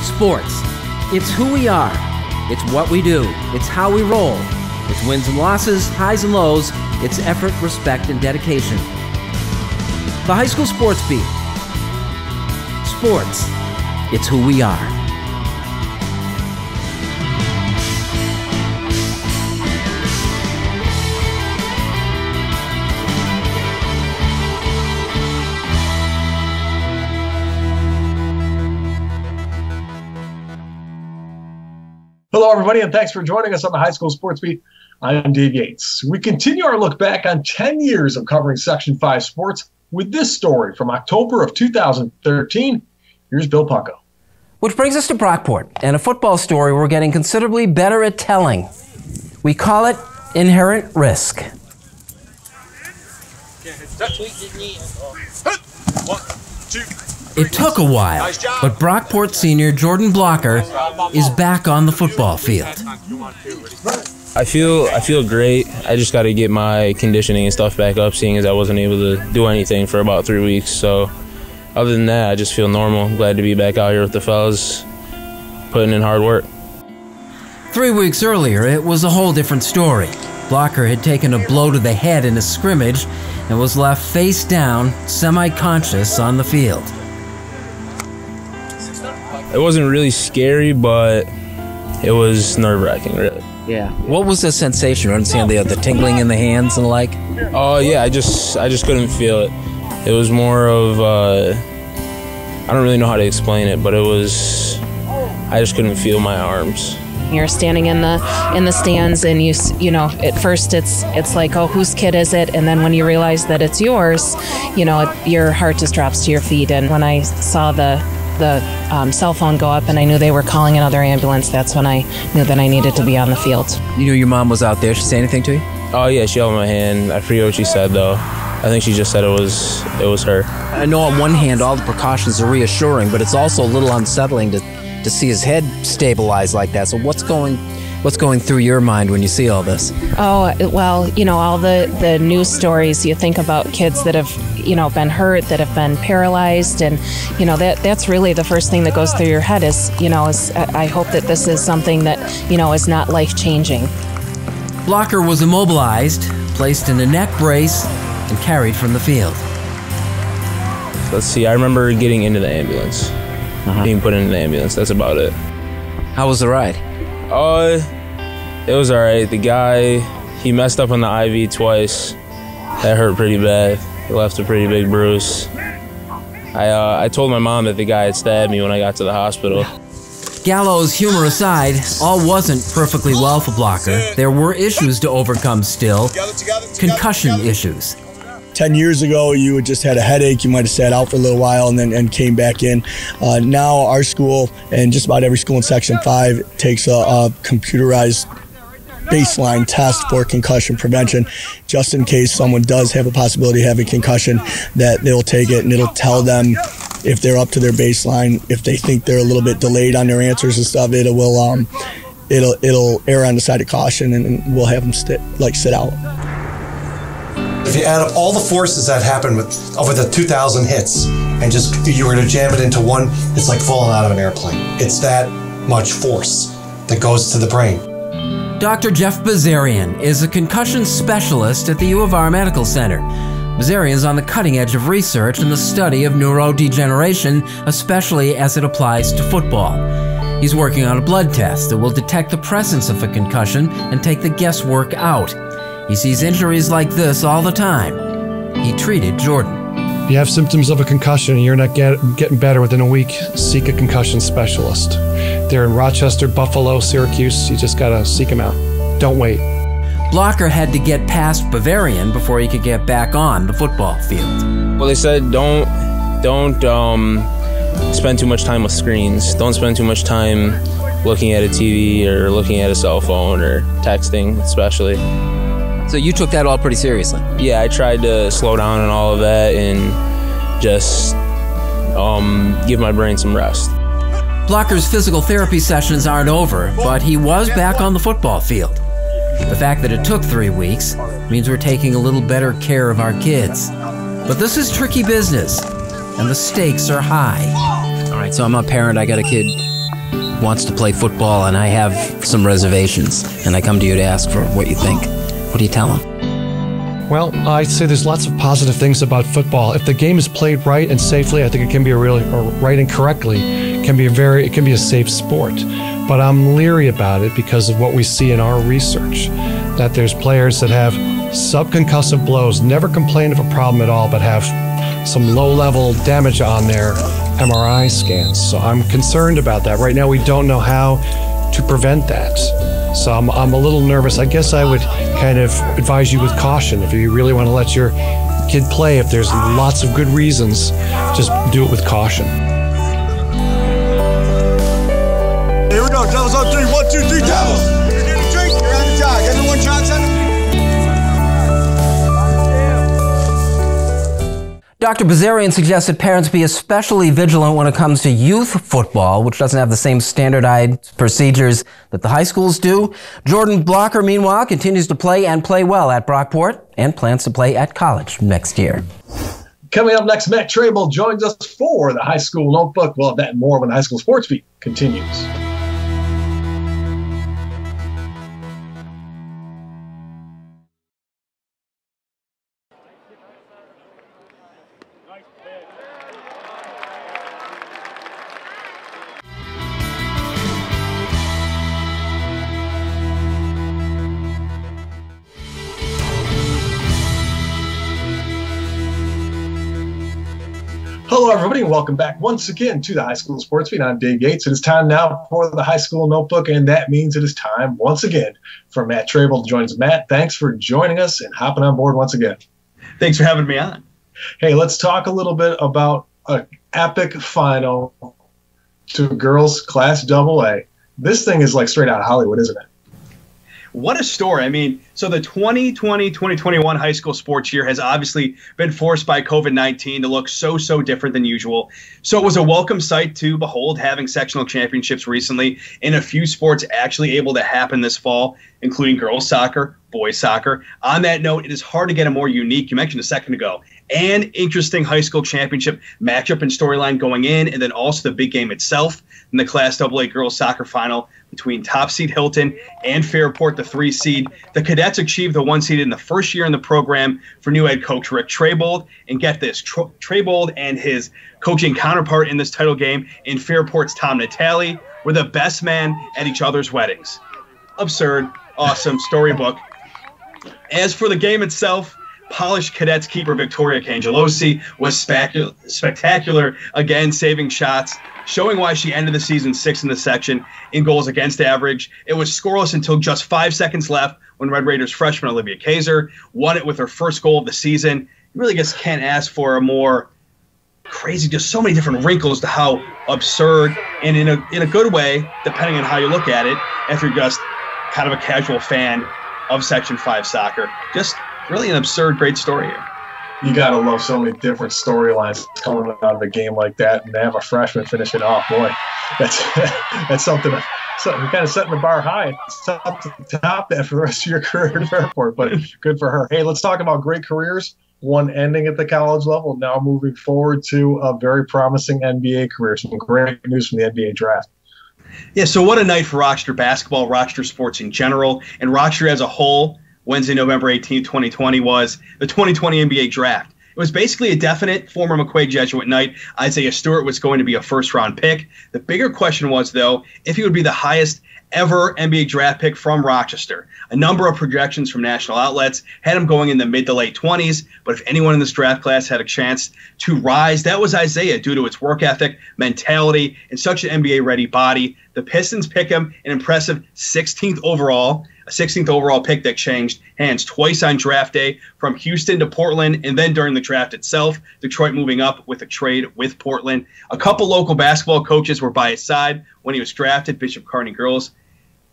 Sports. It's who we are. It's what we do. It's how we roll. It's wins and losses, highs and lows. It's effort, respect, and dedication. The High School Sports Beat. Sports. It's who we are. Hello, everybody, and thanks for joining us on the High School Sports Beat. I am Dave Yates. We continue our look back on 10 years of covering Section 5 sports with this story from October of 2013. Here's Bill Pucko. Which brings us to Brockport, and a football story we're getting considerably better at telling. We call it Inherent Risk. It took a while, but Brockport senior Jordan Blocker is back on the football field. I feel great. I just got to get my conditioning and stuff back up, seeing as I wasn't able to do anything for about 3 weeks. So other than that, I just feel normal. I'm glad to be back out here with the fellas, putting in hard work. 3 weeks earlier, it was a whole different story. Blocker had taken a blow to the head in a scrimmage and was left face down, semi-conscious on the field. It wasn't really scary, but it was nerve-wracking, really. Yeah. What was the sensation? You understand the tingling in the hands and the like? Oh, yeah, I just couldn't feel it. It was more of, I don't really know how to explain it, but I just couldn't feel my arms. You're standing in the stands, and you know, at first it's like, oh, whose kid is it? And then when you realize that it's yours, you know, your heart just drops to your feet. And when I saw the cell phone go up and I knew they were calling another ambulance, that's when I knew that I needed to be on the field. You knew your mom was out there. Did she say anything to you? Oh, yeah, she held my hand. I forget what she said, though. I think she just said it was her. I know on one hand all the precautions are reassuring, but it's also a little unsettling to see his head stabilize like that. So what's going through your mind when you see all this? Oh, well, you know, all the news stories, you think about kids that have, you know, been hurt, that have been paralyzed, and, you know, that's really the first thing that goes through your head is I hope that this is something that, you know, is not life-changing. Blocker was immobilized, placed in a neck brace, and carried from the field. Let's see, I remember getting into the ambulance, being put in the ambulance. That's about it. How was the ride? It was all right. The guy, he messed up on the IV twice. That hurt pretty bad. It left a pretty big bruise. I told my mom that the guy had stabbed me when I got to the hospital. Gallows humor aside, all wasn't perfectly well for Blocker. There were issues to overcome still. Concussion issues. 10 years ago, you had just had a headache. You might have sat out for a little while and came back in. Now our school, and just about every school in Section 5, takes a computerized baseline test for concussion prevention, just in case someone does have a possibility of having concussion, that they'll take it and it'll tell them if they're up to their baseline. If they think they're a little bit delayed on their answers and stuff, it'll err on the side of caution, and we'll have them sit out. If you add up all the forces that happened with over the 2,000 hits, and just you were to jam it into one, it's like falling out of an airplane. It's that much force that goes to the brain. Dr. Jeff Bazarian is a concussion specialist at the U of R Medical Center. Bazarian is on the cutting edge of research in the study of neurodegeneration, especially as it applies to football. He's working on a blood test that will detect the presence of a concussion and take the guesswork out. He sees injuries like this all the time. He treated Jordan. If you have symptoms of a concussion and you're not getting better within a week, seek a concussion specialist. They're in Rochester, Buffalo, Syracuse. You just gotta seek them out. Don't wait. Blocker had to get past Bavarian before he could get back on the football field. Well, they said don't spend too much time with screens. Don't spend too much time looking at a TV or looking at a cell phone or texting, especially. So you took that all pretty seriously? Yeah, I tried to slow down on all of that and just give my brain some rest. Blocker's physical therapy sessions aren't over, but he was back on the football field. The fact that it took 3 weeks means we're taking a little better care of our kids. But this is tricky business, and the stakes are high. All right, so I'm a parent, I got a kid wants to play football, and I have some reservations, and I come to you to ask for what you think. What do you tell him? Well, I'd say there's lots of positive things about football. If the game is played right and safely, I think it can be right and correctly. It can be a safe sport. But I'm leery about it because of what we see in our research, that there's players that have subconcussive blows, never complain of a problem at all, but have some low-level damage on their MRI scans. So I'm concerned about that. Right now, we don't know how to prevent that. So I'm a little nervous. I guess I would kind of advise you with caution. If you really want to let your kid play, if there's lots of good reasons, just do it with caution. Here we go. Devils on 3. 1, 2, 3, Devils. You're getting a drink. You're on the jog. Everyone, Johnson. Dr. Bazarian suggests that parents be especially vigilant when it comes to youth football, which doesn't have the same standardized procedures that the high schools do. Jordan Blocker, meanwhile, continues to play and play well at Brockport and plans to play at college next year. Coming up next, Matt Trabold joins us for the High School Notebook. We'll have that and more when the High School Sports Beat continues. Hello, everybody, and welcome back once again to the High School Sports Beat. I'm Dave Yates. It is time now for the High School Notebook, and that means it is time once again for Matt Trabold to join us. Matt, thanks for joining us and hopping on board once again. Thanks for having me on. Hey, let's talk a little bit about an epic final to girls Class AA. This thing is like straight out of Hollywood, isn't it? What a story. I mean, so the 2020-2021 high school sports year has obviously been forced by COVID-19 to look so different than usual. So it was a welcome sight to behold, having sectional championships recently and a few sports actually able to happen this fall, including girls soccer, boys soccer. On that note, it is hard to get a more unique, you mentioned a second ago, and interesting high school championship matchup and storyline going in, and then also the big game itself in the Class AA girls soccer final between top seed Hilton and Fairport, the 3 seed. The Cadets achieved the 1 seed in the first year in the program for new head coach Rick Trabold. And get this, Trabold and his coaching counterpart in this title game in Fairport's Tom Natale were the best man at each other's weddings. Absurd, awesome, storybook. As for the game itself, polished Cadets keeper Victoria Cangelosi was spectacular, again saving shots, showing why she ended the season 6th in the section in goals against average. It was scoreless until just 5 seconds left when Red Raiders freshman Olivia Kaiser won it with her first goal of the season. You really just can't ask for a more crazy, just so many different wrinkles to how absurd, and in a good way, depending on how you look at it, if you're just kind of a casual fan of Section 5 soccer. Just really an absurd, great story here. You got to love so many different storylines coming out of a game like that, and to have a freshman finish it off, boy, that's something kind of setting the bar high. It's tough to top that for the rest of your career at Fairport, but good for her. Hey, let's talk about great careers, one ending at the college level, now moving forward to a very promising NBA career. Some great news from the NBA draft. Yeah, so what a night for Rochester basketball, Rochester sports in general, and Rochester as a whole. Wednesday, November 18, 2020 was the 2020 NBA draft. It was basically a definite former McQuaid Jesuit night. Isaiah Stewart was going to be a first-round pick. The bigger question was, though, if he would be the highest ever NBA draft pick from Rochester. A number of projections from national outlets had him going in the mid to late 20s, but if anyone in this draft class had a chance to rise, that was Isaiah due to its work ethic, mentality, and such an NBA-ready body. The Pistons pick him an impressive 16th overall, a 16th overall pick that changed hands twice on draft day from Houston to Portland, and then during the draft itself, Detroit moving up with a trade with Portland. A couple local basketball coaches were by his side when he was drafted, Bishop Kearney girls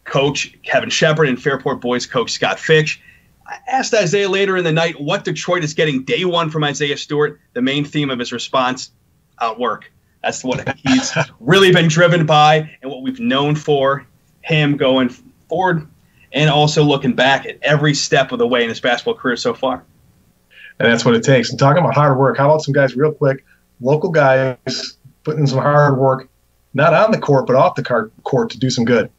coach Kevin Shepard and Fairport boys coach Scott Fitch. I asked Isaiah later in the night what Detroit is getting day one from Isaiah Stewart. The main theme of his response, outwork. That's what he's really been driven by and what we've known for him going forward, and also looking back at every step of the way in his basketball career so far. And that's what it takes. And talking about hard work, how about some guys real quick, local guys putting in some hard work, not on the court, but off the court to do some good.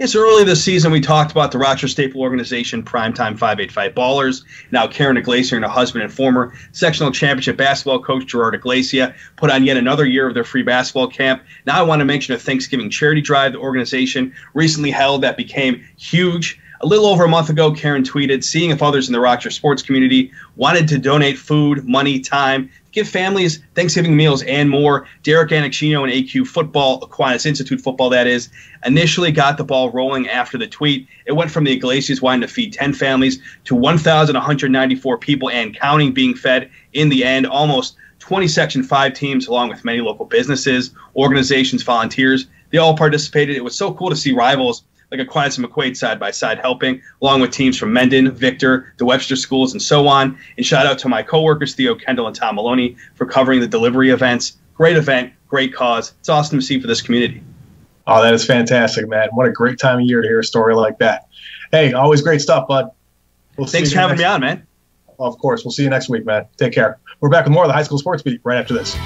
Yes, early this season, we talked about the Rochester Staple Organization Primetime 585 Ballers. Now, Karen Iglesia and her husband and former sectional championship basketball coach Gerard Iglesia put on yet another year of their free basketball camp. Now, I want to mention a Thanksgiving charity drive the organization recently held that became huge. A little over a month ago, Karen tweeted, seeing if others in the Rochester sports community wanted to donate food, money, time, give families Thanksgiving meals, and more. Derek Annexino and AQ Football, Aquinas Institute Football, that is, initially got the ball rolling after the tweet. It went from the Iglesias wanting to feed 10 families to 1,194 people and counting being fed in the end. Almost 20 Section 5 teams, along with many local businesses, organizations, volunteers, they all participated. It was so cool to see rivals like Aquinas and McQuaid side by side helping, along with teams from Mendon, Victor, the Webster schools, and so on. And shout out to my coworkers, Theo Kendall and Tom Maloney, for covering the delivery events. Great event, great cause. It's awesome to see for this community. Oh, that is fantastic, Matt. What a great time of year to hear a story like that. Hey, always great stuff, bud. Thanks for having me on, man. Of course. We'll see you next week, man. Take care. We're back with more of the High School Sports Beat right after this.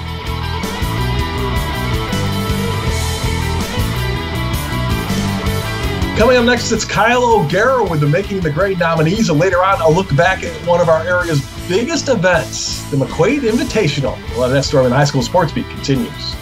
Coming up next, it's Kyle O'Gara with the Making the Grade nominees, and later on, I'll look back at one of our area's biggest events, the McQuaid Invitational. We'll have that story when the High School Sports Beat continues.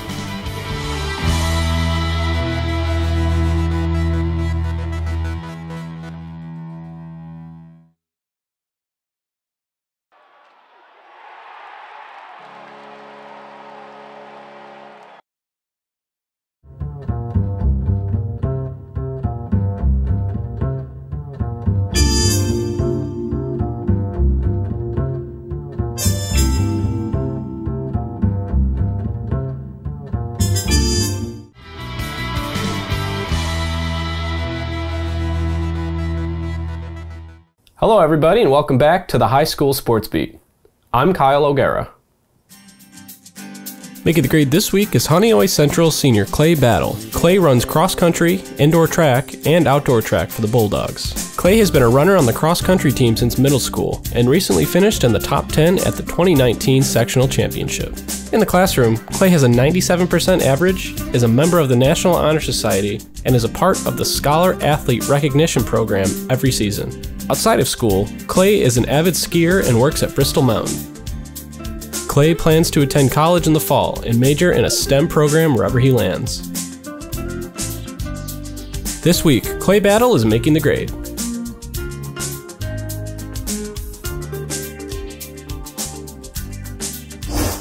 Hello everybody and welcome back to the High School Sports Beat. I'm Kyle O'Gara. Making the grade this week is Honeoye Central Senior Clay Battle. Clay runs cross-country, indoor track, and outdoor track for the Bulldogs. Clay has been a runner on the cross-country team since middle school and recently finished in the top 10 at the 2019 Sectional Championship. In the classroom, Clay has a 97% average, is a member of the National Honor Society, and is a part of the Scholar Athlete Recognition Program every season. Outside of school, Clay is an avid skier and works at Bristol Mountain. Clay plans to attend college in the fall and major in a STEM program wherever he lands. This week, Clay Battle is making the grade.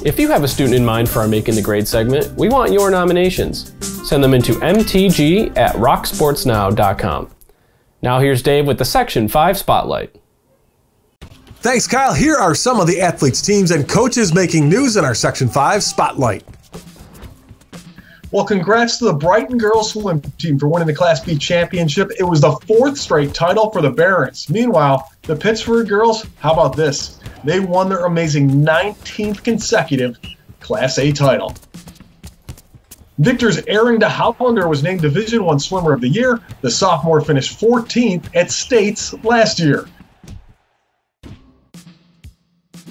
If you have a student in mind for our Making the Grade segment, we want your nominations. Send them into mtg@rocksportsnow.com. Now here's Dave with the Section 5 Spotlight. Thanks, Kyle. Here are some of the athletes, teams, and coaches making news in our Section 5 Spotlight. Well, congrats to the Brighton girls swim team for winning the Class B championship. It was the 4th straight title for the Barons. Meanwhile, the Pittsburgh girls, how about this? They won their amazing 19th consecutive Class A title. Victor's Erin de Hollander was named Division I Swimmer of the Year. The sophomore finished 14th at States last year.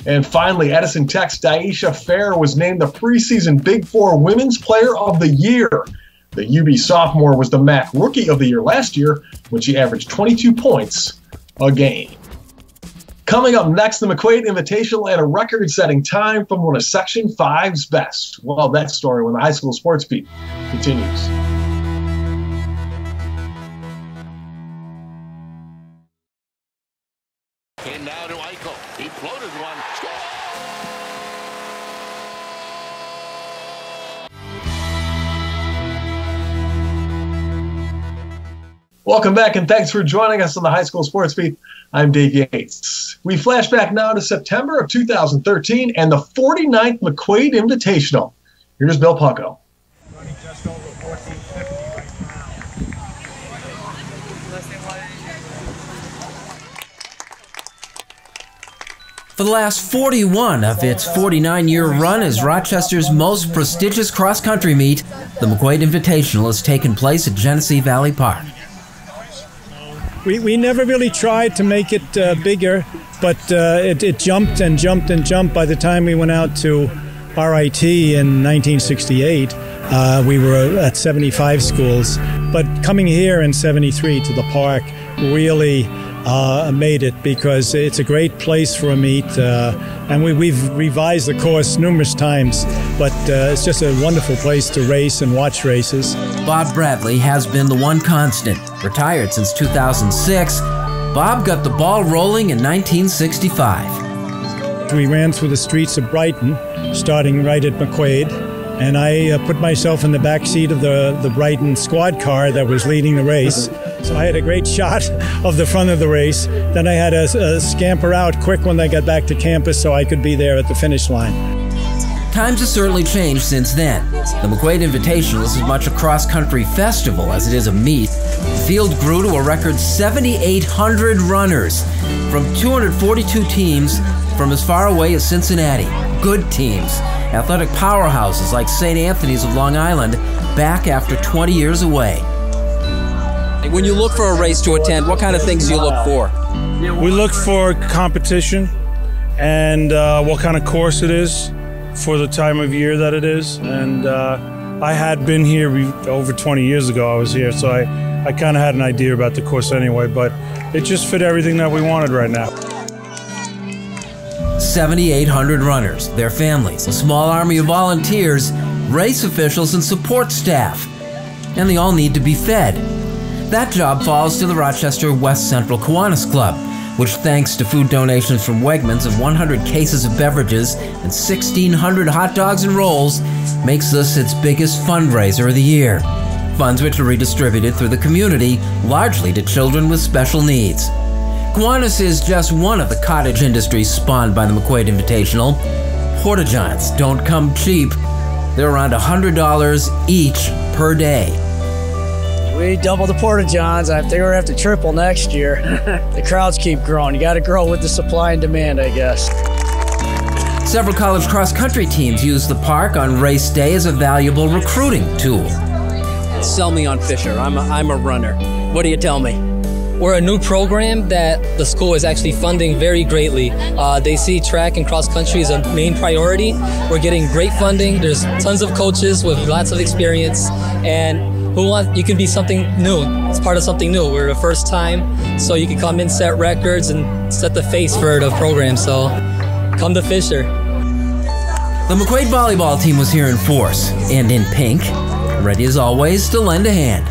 And finally, Edison Tech's Daisha Fair was named the preseason Big Four Women's Player of the Year. The UB sophomore was the MAC Rookie of the Year last year when she averaged 22 points a game. Coming up next, the McQuaid Invitational and a record-setting time from one of Section 5's best. Well, that story when the High School Sports Beat continues. And now to Eichel. He floated one. Welcome back, and thanks for joining us on the High School Sports Beat. I'm Dave Yates. We flash back now to September of 2013 and the 49th McQuaid Invitational. Here's Bill Pucko. Running just over 1450 right For the last 41 of its 49-year run as Rochester's most prestigious cross-country meet, the McQuaid Invitational has taken place at Genesee Valley Park. We never really tried to make it bigger, but it jumped and jumped and jumped by the time we went out to RIT in 1968, we were at 75 schools. But coming here in 73 to the park really made it, because it's a great place for a meet. And we've revised the course numerous times, but it's just a wonderful place to race and watch races. Bob Bradley has been the one constant. Retired since 2006, Bob got the ball rolling in 1965. We ran through the streets of Brighton, starting right at McQuaid, and I put myself in the back seat of the Brighton squad car that was leading the race. So I had a great shot of the front of the race. Then I had to scamper out quick when I got back to campus so I could be there at the finish line. Times have certainly changed since then. The McQuaid Invitational is as much a cross-country festival as it is a meet. The field grew to a record 7,800 runners from 242 teams from as far away as Cincinnati. Good teams. Athletic powerhouses like St. Anthony's of Long Island, back after 20 years away. When you look for a race to attend, what kind of things do you look for? We look for competition and what kind of course it is for the time of year that it is. And I had been here over 20 years ago. I was here, so I kind of had an idea about the course anyway, but it just fit everything that we wanted right now. 7,800 runners, their families, a small army of volunteers, race officials, and support staff. And they all need to be fed. That job falls to the Rochester West Central Kiwanis Club, which, thanks to food donations from Wegmans of 100 cases of beverages and 1,600 hot dogs and rolls, makes this its biggest fundraiser of the year. Funds which are redistributed through the community, largely to children with special needs. Kiwanis is just one of the cottage industries spawned by the McQuaid Invitational. Porta-johns don't come cheap. They're around $100 each per day. We doubled the Porta-johns. I think we're going to have to triple next year. The crowds keep growing. You got to grow with the supply and demand, I guess. Several college cross-country teams use the park on race day as a valuable recruiting tool. Sell me on Fisher. I'm a runner. What do you tell me? We're a new program that the school is actually funding very greatly. They see track and cross country as a main priority. We're getting great funding. There's tons of coaches with lots of experience, and you can be something new. It's part of something new. We're the first time, so you can come in, set records, and set the face for the program. So come to Fisher. The McQuaid volleyball team was here in force and in pink, ready as always to lend a hand.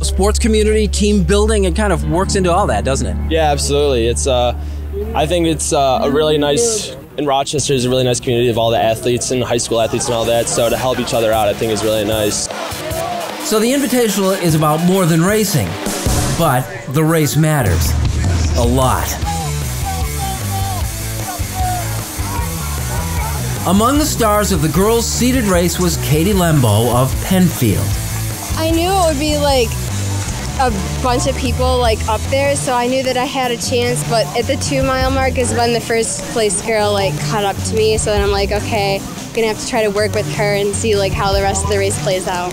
Sports community, team building, it kind of works into all that, doesn't it? Yeah, absolutely. It's I think it's a really nice, in Rochester is a really nice community of all the athletes and high school athletes and all that, so to help each other out I think is really nice. So the Invitational is about more than racing, but the race matters a lot. Among the stars of the girls' seated race was Katie Lembo of Penfield. I knew it would be like a bunch of people like up there, so I knew that I had a chance, but at the 2-mile mark is when the first place girl like caught up to me, so then I'm like, okay, I'm gonna have to try to work with her and see like how the rest of the race plays out.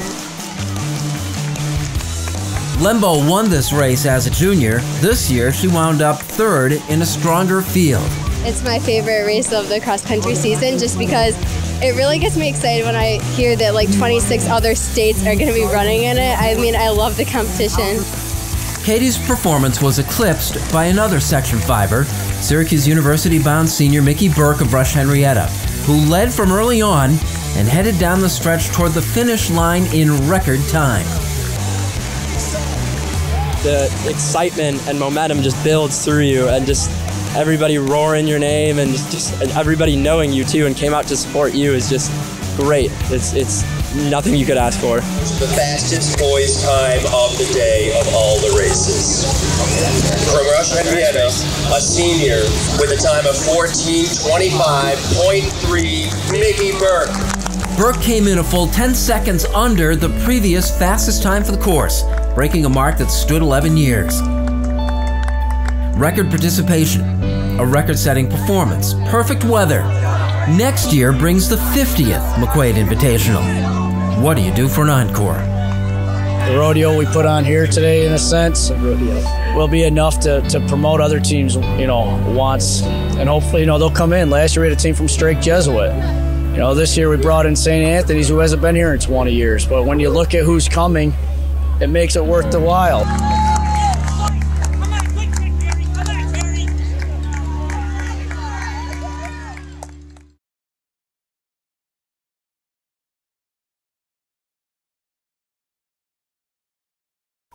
Lembo won this race as a junior. This year she wound up third in a stronger field. It's my favorite race of the cross-country season just because it really gets me excited when I hear that like 26 other states are going to be running in it. I mean, I love the competition. Katie's performance was eclipsed by another Section 5er, Syracuse University-bound senior Mickey Burke of Rush-Henrietta, who led from early on and headed down the stretch toward the finish line in record time. The excitement and momentum just builds through you, and just everybody roaring your name and just everybody knowing you too and came out to support you is just great. It's nothing you could ask for. The fastest boys time of the day of all the races. From Rush-Henrietta, a senior with a time of 14:25.3, Mickey Burke. Burke came in a full 10 seconds under the previous fastest time for the course, breaking a mark that stood 11 years. Record participation, a record-setting performance, perfect weather. Next year brings the 50th McQuaid Invitational. What do you do for an encore? The rodeo we put on here today, in a sense. will be enough to promote other teams, wants. And hopefully, they'll come in. Last year we had a team from Strake Jesuit. This year we brought in St. Anthony's, who hasn't been here in 20 years. But when you look at who's coming, it makes it worth the while.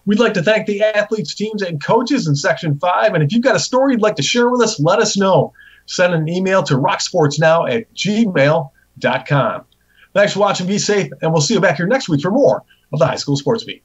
We'd like to thank the athletes, teams, and coaches in Section 5. And if you've got a story you'd like to share with us, let us know. Send an email to rocksportsnow@gmail.com. Thanks for watching. Be safe, and we'll see you back here next week for more of the High School Sports Beat.